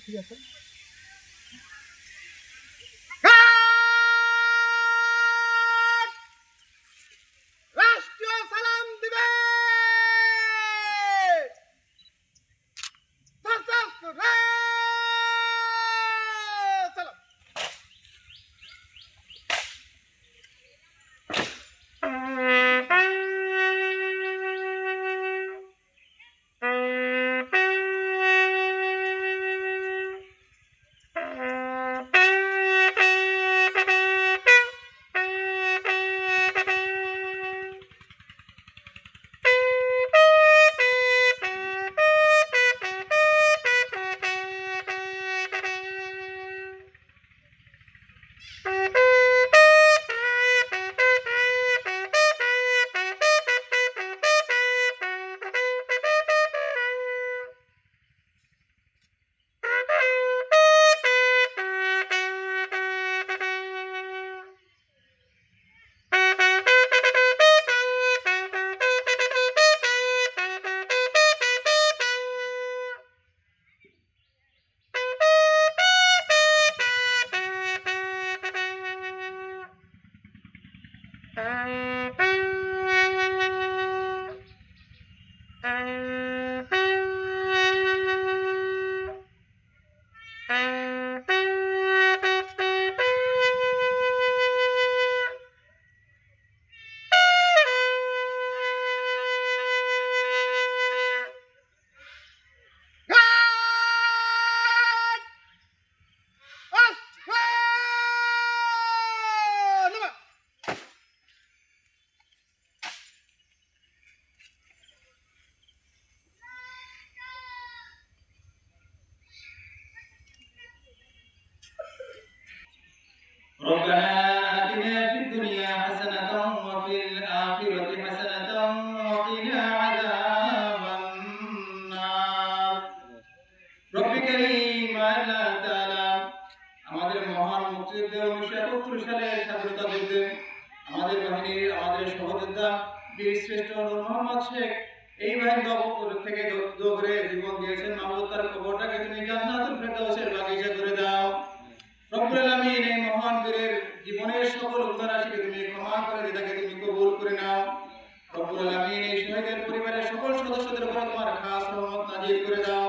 ঠিক আছে। রাষ্ট্রীয় সালাম দিবে। ربنا آتنا في الدنيا حسنة وفي الآخرة حسنة وقنا عذاب النار رب كريم আল্লাহ তাআলা আমাদের মহান মুক্তিযুদ্ধে 1971 সালের স্বাধীনতা যুদ্ধে আমাদের বাহিনীর আমাদের সহযোদ্ধা বীর শ্রেষ্ঠ নূর মোহাম্মদ শেখ এই বাহিনীর দপ্তর থেকে দৌড়ে জীবন দিয়েছেন। মাওলানা তার কবরটাকে তুমি জান্নাতুল ফেরদাউসের বাগিচা করে দাও। রব্বুল আলামিন এই মহান বীরের জীবনের সকল উদারাশিকে তুমি ক্ষমা করে দিয়ে তাকে তুমি কবুল করে নাও। রব্বুল আলামিন এই শহীদের পরিবারের সকল সদস্যদের উপর তোমার খাস রহমত নাজিল করে দাও।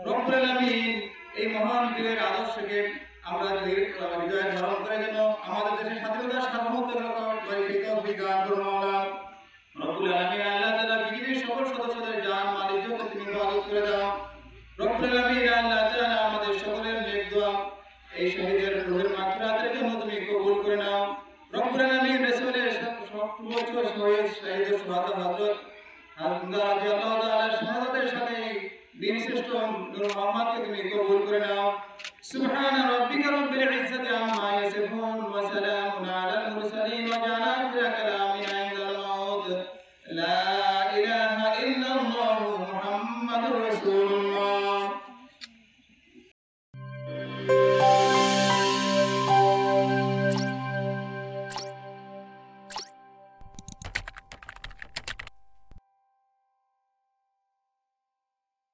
রব্বুল আলামিন এই মহান বীরের আদর্শকে আমরা হৃদয়ে ধারণ করে যেন আমাদের দেশের স্বাধীনতা সার্বভৌমত্ব বিজ্ঞান করো মাওলা। রব্বুল আলামিন আল্লাহ তাআলা বিজেপির সকল সদস্যদের জান মাল ইজ্জত তুমি হেফাজত করে দাও। রব্বুল আলামিন আল্লাহ তাআলা আমাদের সকলের নেক দোয়া এই শহীদের রূহের মাগফিরাতের জন্য তুমি কবুল করে নাও। রব্বুল আলামিন রাসূলের সর্বোচ্চ শহীদ সুহাদা হযরত হামজা রাদিয়াল্লাহু তাআলার শাহাদাতের সাথে বীর শ্রেষ্ঠ নূর মুহাম্মদকে তুমি কবুল করে নাও। সুবহান রাব্বিকা রাব্বিল ইজ্জাতি আম্মা ইয়াসিফুন